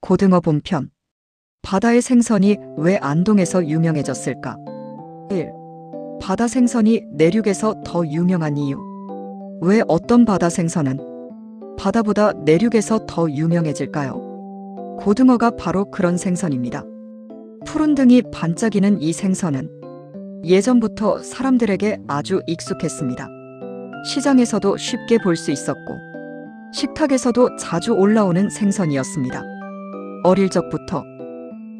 고등어 본편. 바다의 생선이 왜 안동에서 유명해졌을까? 1. 바다 생선이 내륙에서 더 유명한 이유. 왜 어떤 바다 생선은 바다보다 내륙에서 더 유명해질까요? 고등어가 바로 그런 생선입니다. 푸른 등이 반짝이는 이 생선은 예전부터 사람들에게 아주 익숙했습니다. 시장에서도 쉽게 볼 수 있었고 식탁에서도 자주 올라오는 생선이었습니다. 어릴 적부터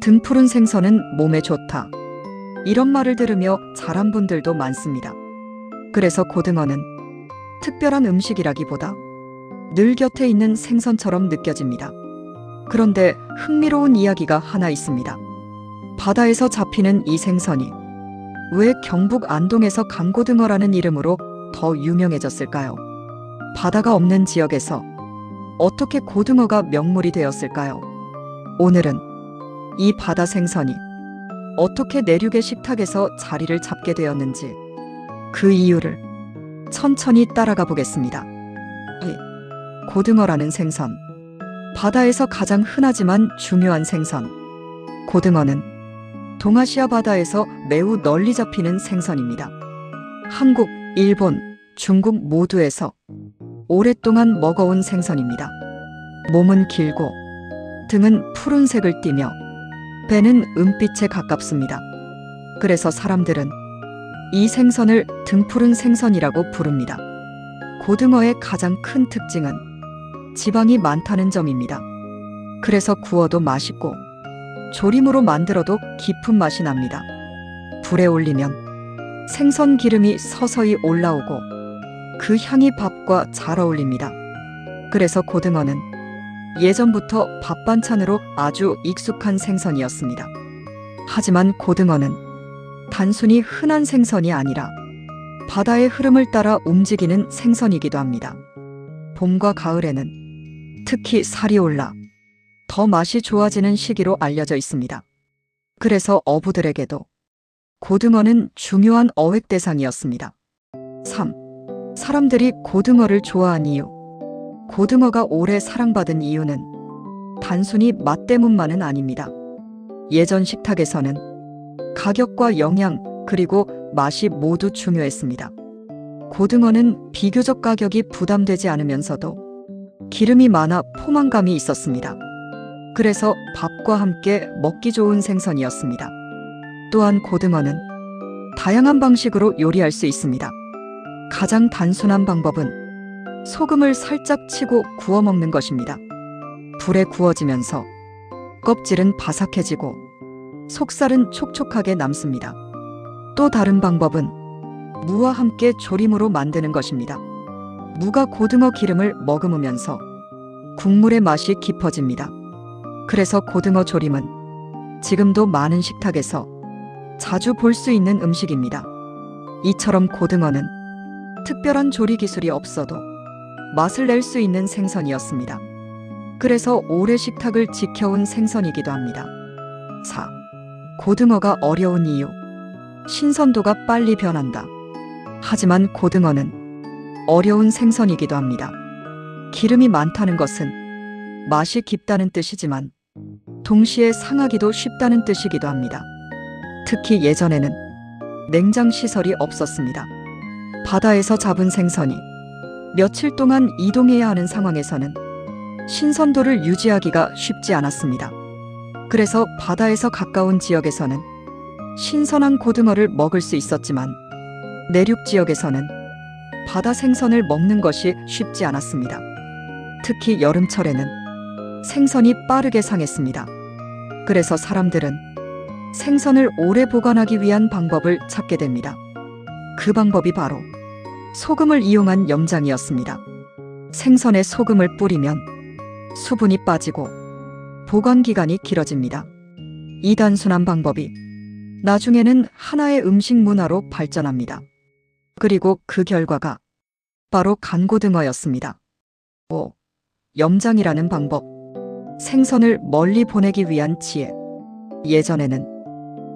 등푸른 생선은 몸에 좋다, 이런 말을 들으며 자란 분들도 많습니다. 그래서 고등어는 특별한 음식이라기보다 늘 곁에 있는 생선처럼 느껴집니다. 그런데 흥미로운 이야기가 하나 있습니다. 바다에서 잡히는 이 생선이 왜 경북 안동에서 강고등어라는 이름으로 더 유명해졌을까요? 바다가 없는 지역에서 어떻게 고등어가 명물이 되었을까요? 오늘은 이 바다 생선이 어떻게 내륙의 식탁에서 자리를 잡게 되었는지, 그 이유를 천천히 따라가 보겠습니다. 고등어라는 생선. 바다에서 가장 흔하지만 중요한 생선. 고등어는 동아시아 바다에서 매우 널리 잡히는 생선입니다. 한국, 일본, 중국 모두에서 오랫동안 먹어온 생선입니다. 몸은 길고 등은 푸른색을 띠며 배는 은빛에 가깝습니다. 그래서 사람들은 이 생선을 등푸른 생선이라고 부릅니다. 고등어의 가장 큰 특징은 지방이 많다는 점입니다. 그래서 구워도 맛있고 조림으로 만들어도 깊은 맛이 납니다. 불에 올리면 생선 기름이 서서히 올라오고 그 향이 밥과 잘 어울립니다. 그래서 고등어는 예전부터 밥 반찬으로 아주 익숙한 생선이었습니다. 하지만 고등어는 단순히 흔한 생선이 아니라 바다의 흐름을 따라 움직이는 생선이기도 합니다. 봄과 가을에는 특히 살이 올라 더 맛이 좋아지는 시기로 알려져 있습니다. 그래서 어부들에게도 고등어는 중요한 어획 대상이었습니다. 3. 사람들이 고등어를 좋아한 이유. 고등어가 오래 사랑받은 이유는 단순히 맛 때문만은 아닙니다. 예전 식탁에서는 가격과 영양, 그리고 맛이 모두 중요했습니다. 고등어는 비교적 가격이 부담되지 않으면서도 기름이 많아 포만감이 있었습니다. 그래서 밥과 함께 먹기 좋은 생선이었습니다. 또한 고등어는 다양한 방식으로 요리할 수 있습니다. 가장 단순한 방법은 소금을 살짝 치고 구워 먹는 것입니다. 불에 구워지면서 껍질은 바삭해지고 속살은 촉촉하게 남습니다. 또 다른 방법은 무와 함께 조림으로 만드는 것입니다. 무가 고등어 기름을 머금으면서 국물의 맛이 깊어집니다. 그래서 고등어 조림은 지금도 많은 식탁에서 자주 볼 수 있는 음식입니다. 이처럼 고등어는 특별한 조리 기술이 없어도 맛을 낼 수 있는 생선이었습니다. 그래서 오래 식탁을 지켜온 생선이기도 합니다. 4. 고등어가 어려운 이유. 신선도가 빨리 변한다. 하지만 고등어는 어려운 생선이기도 합니다. 기름이 많다는 것은 맛이 깊다는 뜻이지만 동시에 상하기도 쉽다는 뜻이기도 합니다. 특히 예전에는 냉장 시설이 없었습니다. 바다에서 잡은 생선이 며칠 동안 이동해야 하는 상황에서는 신선도를 유지하기가 쉽지 않았습니다. 그래서 바다에서 가까운 지역에서는 신선한 고등어를 먹을 수 있었지만 내륙 지역에서는 바다 생선을 먹는 것이 쉽지 않았습니다. 특히 여름철에는 생선이 빠르게 상했습니다. 그래서 사람들은 생선을 오래 보관하기 위한 방법을 찾게 됩니다. 그 방법이 바로 소금을 이용한 염장이었습니다. 생선에 소금을 뿌리면 수분이 빠지고 보관 기간이 길어집니다. 이 단순한 방법이 나중에는 하나의 음식 문화로 발전합니다. 그리고 그 결과가 바로 간고등어였습니다. 5. 염장이라는 방법. 생선을 멀리 보내기 위한 지혜. 예전에는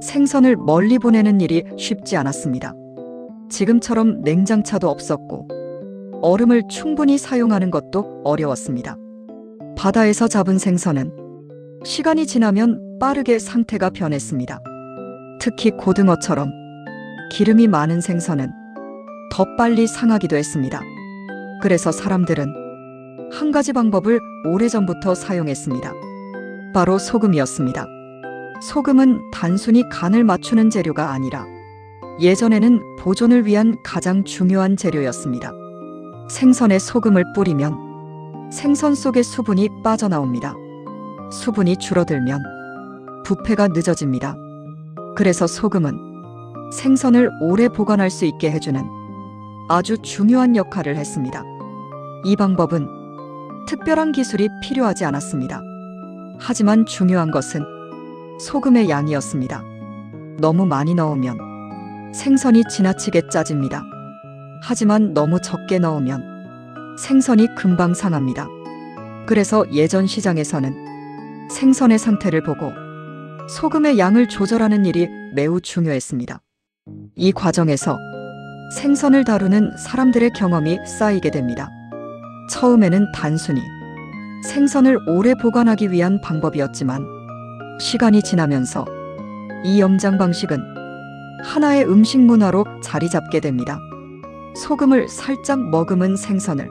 생선을 멀리 보내는 일이 쉽지 않았습니다. 지금처럼 냉장차도 없었고 얼음을 충분히 사용하는 것도 어려웠습니다. 바다에서 잡은 생선은 시간이 지나면 빠르게 상태가 변했습니다. 특히 고등어처럼 기름이 많은 생선은 더 빨리 상하기도 했습니다. 그래서 사람들은 한 가지 방법을 오래전부터 사용했습니다. 바로 소금이었습니다. 소금은 단순히 간을 맞추는 재료가 아니라 예전에는 보존을 위한 가장 중요한 재료였습니다. 생선에 소금을 뿌리면 생선 속의 수분이 빠져나옵니다. 수분이 줄어들면 부패가 늦어집니다. 그래서 소금은 생선을 오래 보관할 수 있게 해주는 아주 중요한 역할을 했습니다. 이 방법은 특별한 기술이 필요하지 않았습니다. 하지만 중요한 것은 소금의 양이었습니다. 너무 많이 넣으면 생선이 지나치게 짜집니다. 하지만 너무 적게 넣으면 생선이 금방 상합니다. 그래서 예전 시장에서는 생선의 상태를 보고 소금의 양을 조절하는 일이 매우 중요했습니다. 이 과정에서 생선을 다루는 사람들의 경험이 쌓이게 됩니다. 처음에는 단순히 생선을 오래 보관하기 위한 방법이었지만 시간이 지나면서 이 염장 방식은 하나의 음식 문화로 자리 잡게 됩니다. 소금을 살짝 머금은 생선을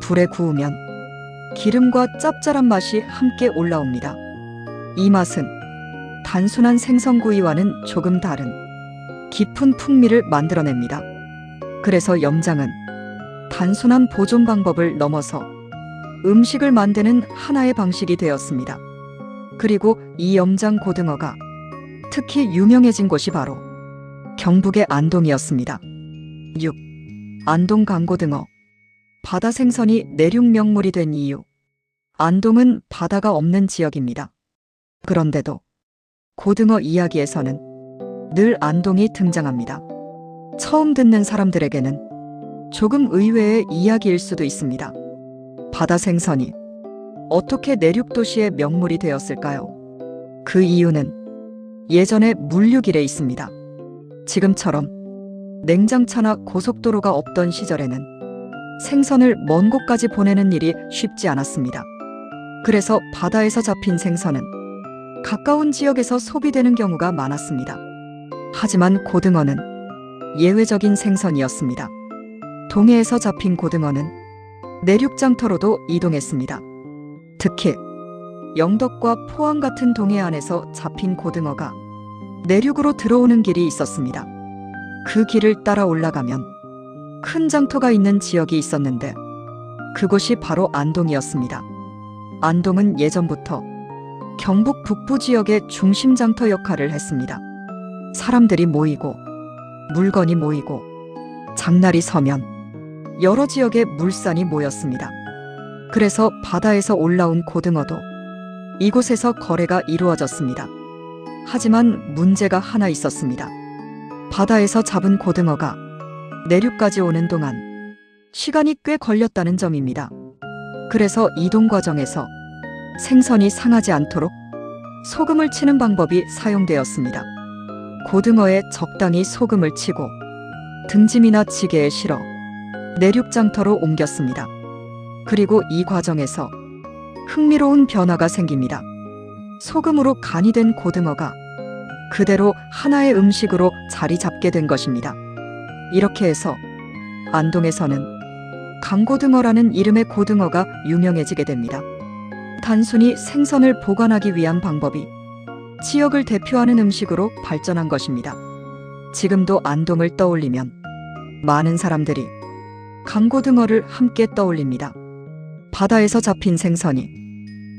불에 구우면 기름과 짭짤한 맛이 함께 올라옵니다. 이 맛은 단순한 생선구이와는 조금 다른 깊은 풍미를 만들어냅니다. 그래서 염장은 단순한 보존 방법을 넘어서 음식을 만드는 하나의 방식이 되었습니다. 그리고 이 염장 고등어가 특히 유명해진 곳이 바로 경북의 안동이었습니다. 6. 안동 강고등어. 바다 생선이 내륙 명물이 된 이유. 안동은 바다가 없는 지역입니다. 그런데도 고등어 이야기에서는 늘 안동이 등장합니다. 처음 듣는 사람들에게는 조금 의외의 이야기일 수도 있습니다. 바다 생선이 어떻게 내륙 도시의 명물이 되었을까요? 그 이유는 예전에 물류길에 있습니다. 지금처럼 냉장차나 고속도로가 없던 시절에는 생선을 먼 곳까지 보내는 일이 쉽지 않았습니다. 그래서 바다에서 잡힌 생선은 가까운 지역에서 소비되는 경우가 많았습니다. 하지만 고등어는 예외적인 생선이었습니다. 동해에서 잡힌 고등어는 내륙 장터로도 이동했습니다. 특히 영덕과 포항 같은 동해안에서 잡힌 고등어가 내륙으로 들어오는 길이 있었습니다. 그 길을 따라 올라가면 큰 장터가 있는 지역이 있었는데 그곳이 바로 안동이었습니다. 안동은 예전부터 경북 북부 지역의 중심 장터 역할을 했습니다. 사람들이 모이고 물건이 모이고 장날이 서면 여러 지역의 물산이 모였습니다. 그래서 바다에서 올라온 고등어도 이곳에서 거래가 이루어졌습니다. 하지만 문제가 하나 있었습니다. 바다에서 잡은 고등어가 내륙까지 오는 동안 시간이 꽤 걸렸다는 점입니다. 그래서 이동 과정에서 생선이 상하지 않도록 소금을 치는 방법이 사용되었습니다. 고등어에 적당히 소금을 치고 등짐이나 지게에 실어 내륙 장터로 옮겼습니다. 그리고 이 과정에서 흥미로운 변화가 생깁니다. 소금으로 간이 된 고등어가 그대로 하나의 음식으로 자리 잡게 된 것입니다. 이렇게 해서 안동에서는 강고등어라는 이름의 고등어가 유명해지게 됩니다. 단순히 생선을 보관하기 위한 방법이 지역을 대표하는 음식으로 발전한 것입니다. 지금도 안동을 떠올리면 많은 사람들이 강고등어를 함께 떠올립니다. 바다에서 잡힌 생선이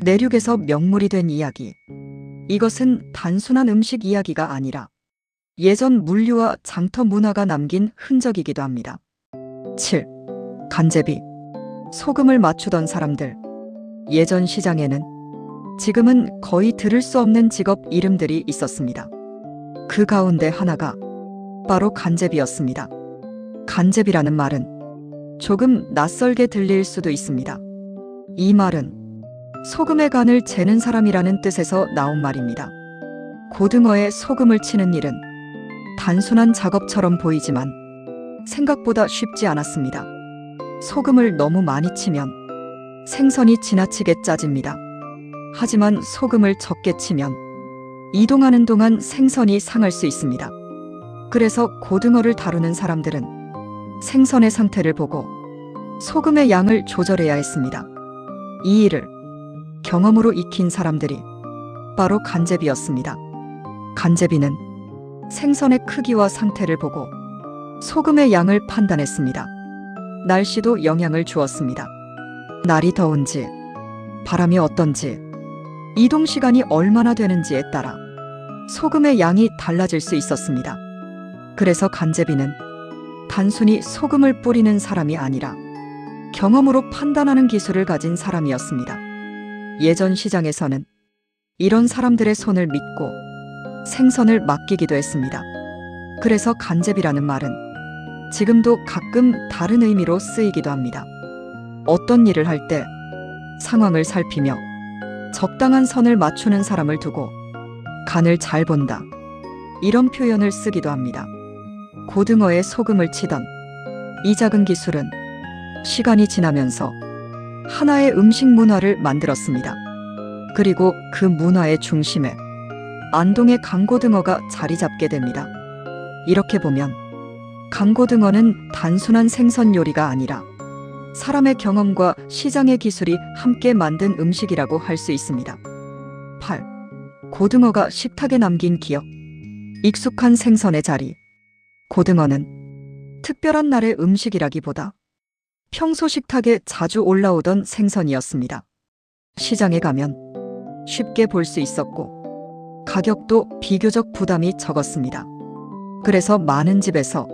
내륙에서 명물이 된 이야기. 이것은 단순한 음식 이야기가 아니라 예전 물류와 장터 문화가 남긴 흔적이기도 합니다. 7. 간제비. 소금을 맞추던 사람들. 예전 시장에는 지금은 거의 들을 수 없는 직업 이름들이 있었습니다. 그 가운데 하나가 바로 간제비였습니다. 간제비라는 말은 조금 낯설게 들릴 수도 있습니다. 이 말은 소금의 간을 재는 사람이라는 뜻에서 나온 말입니다. 고등어에 소금을 치는 일은 단순한 작업처럼 보이지만 생각보다 쉽지 않았습니다. 소금을 너무 많이 치면 생선이 지나치게 짜집니다. 하지만 소금을 적게 치면 이동하는 동안 생선이 상할 수 있습니다. 그래서 고등어를 다루는 사람들은 생선의 상태를 보고 소금의 양을 조절해야 했습니다. 이 일을 경험으로 익힌 사람들이 바로 간제비였습니다. 간제비는 생선의 크기와 상태를 보고 소금의 양을 판단했습니다. 날씨도 영향을 주었습니다. 날이 더운지, 바람이 어떤지, 이동 시간이 얼마나 되는지에 따라 소금의 양이 달라질 수 있었습니다. 그래서 간제비는 단순히 소금을 뿌리는 사람이 아니라 경험으로 판단하는 기술을 가진 사람이었습니다. 예전 시장에서는 이런 사람들의 손을 믿고 생선을 맡기기도 했습니다. 그래서 간제비라는 말은 지금도 가끔 다른 의미로 쓰이기도 합니다. 어떤 일을 할 때 상황을 살피며 적당한 선을 맞추는 사람을 두고 간을 잘 본다, 이런 표현을 쓰기도 합니다. 고등어에 소금을 치던 이 작은 기술은 시간이 지나면서 하나의 음식 문화를 만들었습니다. 그리고 그 문화의 중심에 안동의 강고등어가 자리 잡게 됩니다. 이렇게 보면 강고등어는 단순한 생선 요리가 아니라 사람의 경험과 시장의 기술이 함께 만든 음식이라고 할 수 있습니다. 8. 고등어가 식탁에 남긴 기억. 익숙한 생선의 자리. 고등어는 특별한 날의 음식이라기보다 평소 식탁에 자주 올라오던 생선이었습니다. 시장에 가면 쉽게 볼 수 있었고 가격도 비교적 부담이 적었습니다. 그래서 많은 집에서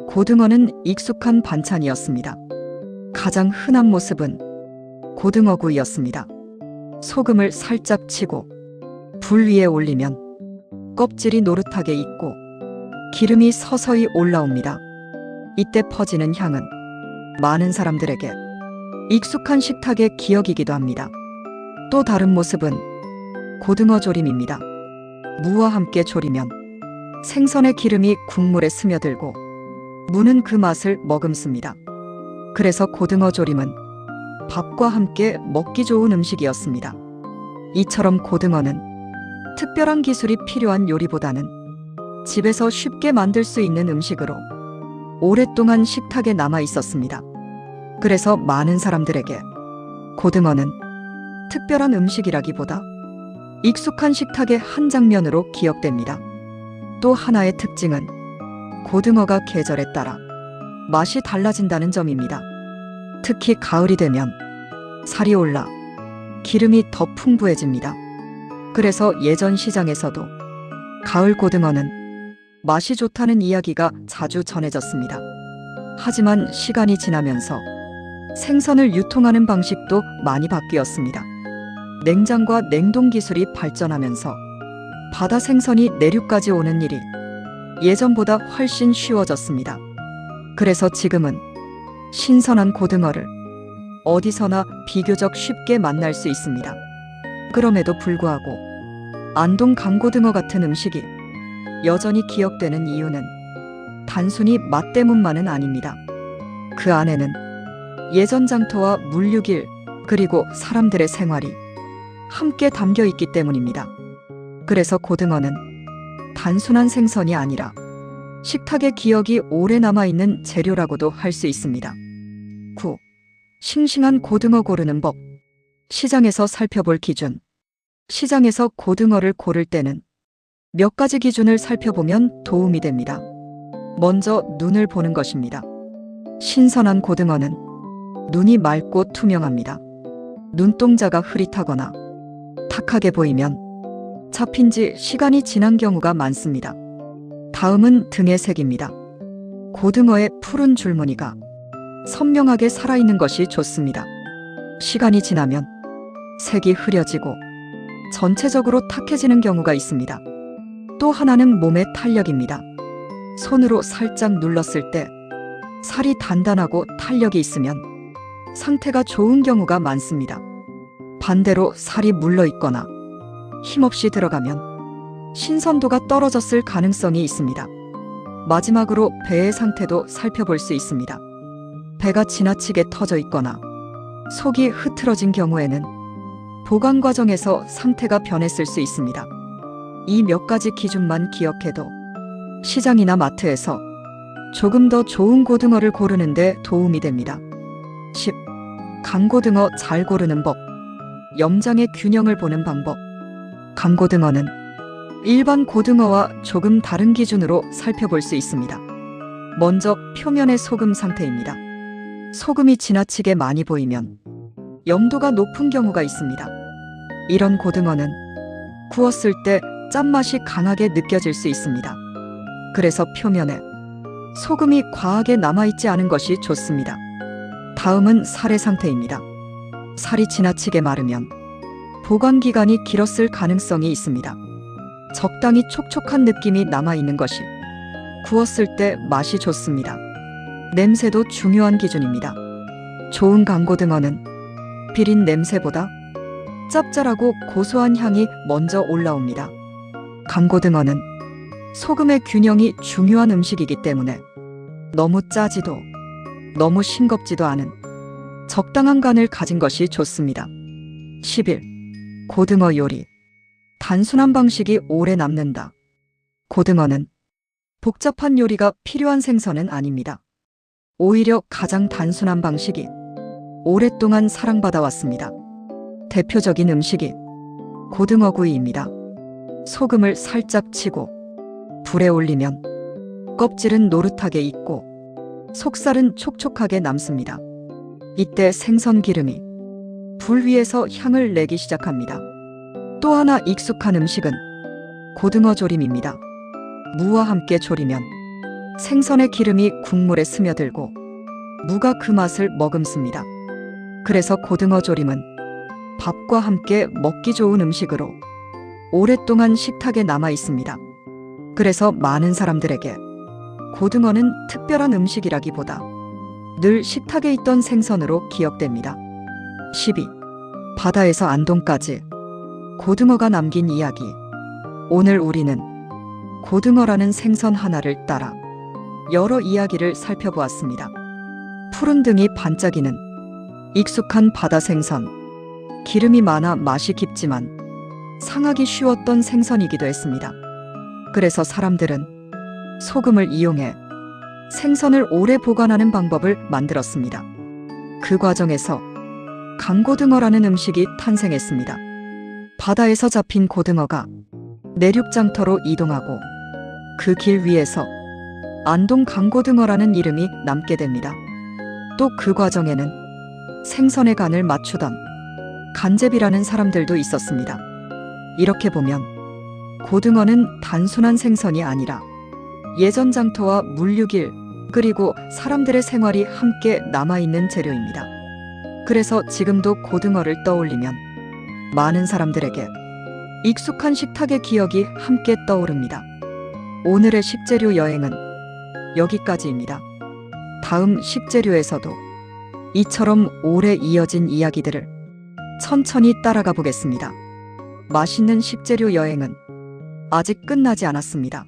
고등어는 익숙한 반찬이었습니다. 가장 흔한 모습은 고등어구이였습니다. 소금을 살짝 치고 불 위에 올리면 껍질이 노릇하게 익고 기름이 서서히 올라옵니다. 이때 퍼지는 향은 많은 사람들에게 익숙한 식탁의 기억이기도 합니다. 또 다른 모습은 고등어 조림입니다. 무와 함께 조리면 생선의 기름이 국물에 스며들고 무는 그 맛을 머금습니다. 그래서 고등어 조림은 밥과 함께 먹기 좋은 음식이었습니다. 이처럼 고등어는 특별한 기술이 필요한 요리보다는 집에서 쉽게 만들 수 있는 음식으로 오랫동안 식탁에 남아 있었습니다. 그래서 많은 사람들에게 고등어는 특별한 음식이라기보다 익숙한 식탁의 한 장면으로 기억됩니다. 또 하나의 특징은 고등어가 계절에 따라 맛이 달라진다는 점입니다. 특히 가을이 되면 살이 올라 기름이 더 풍부해집니다. 그래서 예전 시장에서도 가을 고등어는 맛이 좋다는 이야기가 자주 전해졌습니다. 하지만 시간이 지나면서 생선을 유통하는 방식도 많이 바뀌었습니다. 냉장과 냉동 기술이 발전하면서 바다 생선이 내륙까지 오는 일이 예전보다 훨씬 쉬워졌습니다. 그래서 지금은 신선한 고등어를 어디서나 비교적 쉽게 만날 수 있습니다. 그럼에도 불구하고 안동 강고등어 같은 음식이 여전히 기억되는 이유는 단순히 맛 때문만은 아닙니다. 그 안에는 예전 장터와 물류길 그리고 사람들의 생활이 함께 담겨 있기 때문입니다. 그래서 고등어는 단순한 생선이 아니라 식탁의 기억이 오래 남아있는 재료라고도 할 수 있습니다. 9. 싱싱한 고등어 고르는 법. 시장에서 살펴볼 기준. 시장에서 고등어를 고를 때는 몇 가지 기준을 살펴보면 도움이 됩니다. 먼저 눈을 보는 것입니다. 신선한 고등어는 눈이 맑고 투명합니다. 눈동자가 흐릿하거나 탁하게 보이면 잡힌 지 시간이 지난 경우가 많습니다. 다음은 등의 색입니다. 고등어의 푸른 줄무늬가 선명하게 살아있는 것이 좋습니다. 시간이 지나면 색이 흐려지고 전체적으로 탁해지는 경우가 있습니다. 또 하나는 몸의 탄력입니다. 손으로 살짝 눌렀을 때 살이 단단하고 탄력이 있으면 상태가 좋은 경우가 많습니다. 반대로 살이 물러있거나 힘없이 들어가면 신선도가 떨어졌을 가능성이 있습니다. 마지막으로 배의 상태도 살펴볼 수 있습니다. 배가 지나치게 터져 있거나 속이 흐트러진 경우에는 보관 과정에서 상태가 변했을 수 있습니다. 이 몇 가지 기준만 기억해도 시장이나 마트에서 조금 더 좋은 고등어를 고르는 데 도움이 됩니다. 10. 강고등어 잘 고르는 법. 염장의 균형을 보는 방법. 강고등어는 일반 고등어와 조금 다른 기준으로 살펴볼 수 있습니다. 먼저 표면의 소금 상태입니다. 소금이 지나치게 많이 보이면 염도가 높은 경우가 있습니다. 이런 고등어는 구웠을 때 짠맛이 강하게 느껴질 수 있습니다. 그래서 표면에 소금이 과하게 남아있지 않은 것이 좋습니다. 다음은 살의 상태입니다. 살이 지나치게 마르면 보관 기간이 길었을 가능성이 있습니다. 적당히 촉촉한 느낌이 남아있는 것이 구웠을 때 맛이 좋습니다. 냄새도 중요한 기준입니다. 좋은 강고등어는 비린 냄새보다 짭짤하고 고소한 향이 먼저 올라옵니다. 강고등어는 소금의 균형이 중요한 음식이기 때문에 너무 짜지도 너무 싱겁지도 않은 적당한 간을 가진 것이 좋습니다. 11. 고등어 요리. 단순한 방식이 오래 남는다. 고등어는 복잡한 요리가 필요한 생선은 아닙니다. 오히려 가장 단순한 방식이 오랫동안 사랑받아 왔습니다. 대표적인 음식이 고등어 구이입니다. 소금을 살짝 치고 불에 올리면 껍질은 노릇하게 익고 속살은 촉촉하게 남습니다. 이때 생선 기름이 불 위에서 향을 내기 시작합니다. 또 하나 익숙한 음식은 고등어 조림입니다. 무와 함께 조리면 생선의 기름이 국물에 스며들고 무가 그 맛을 머금습니다. 그래서 고등어 조림은 밥과 함께 먹기 좋은 음식으로 오랫동안 식탁에 남아 있습니다. 그래서 많은 사람들에게 고등어는 특별한 음식이라기보다 늘 식탁에 있던 생선으로 기억됩니다. 12. 바다에서 안동까지 고등어가 남긴 이야기. 오늘 우리는 고등어라는 생선 하나를 따라 여러 이야기를 살펴보았습니다. 푸른 등이 반짝이는 익숙한 바다 생선. 기름이 많아 맛이 깊지만 상하기 쉬웠던 생선이기도 했습니다. 그래서 사람들은 소금을 이용해 생선을 오래 보관하는 방법을 만들었습니다. 그 과정에서 강고등어라는 음식이 탄생했습니다. 바다에서 잡힌 고등어가 내륙장터로 이동하고 그 길 위에서 안동 강고등어라는 이름이 남게 됩니다. 또 그 과정에는 생선의 간을 맞추던 간제비라는 사람들도 있었습니다. 이렇게 보면 고등어는 단순한 생선이 아니라 예전 장터와 물류길 그리고 사람들의 생활이 함께 남아있는 재료입니다. 그래서 지금도 고등어를 떠올리면 많은 사람들에게 익숙한 식탁의 기억이 함께 떠오릅니다. 오늘의 식재료 여행은 여기까지입니다. 다음 식재료에서도 이처럼 오래 이어진 이야기들을 천천히 따라가 보겠습니다. 맛있는 식재료 여행은 아직 끝나지 않았습니다.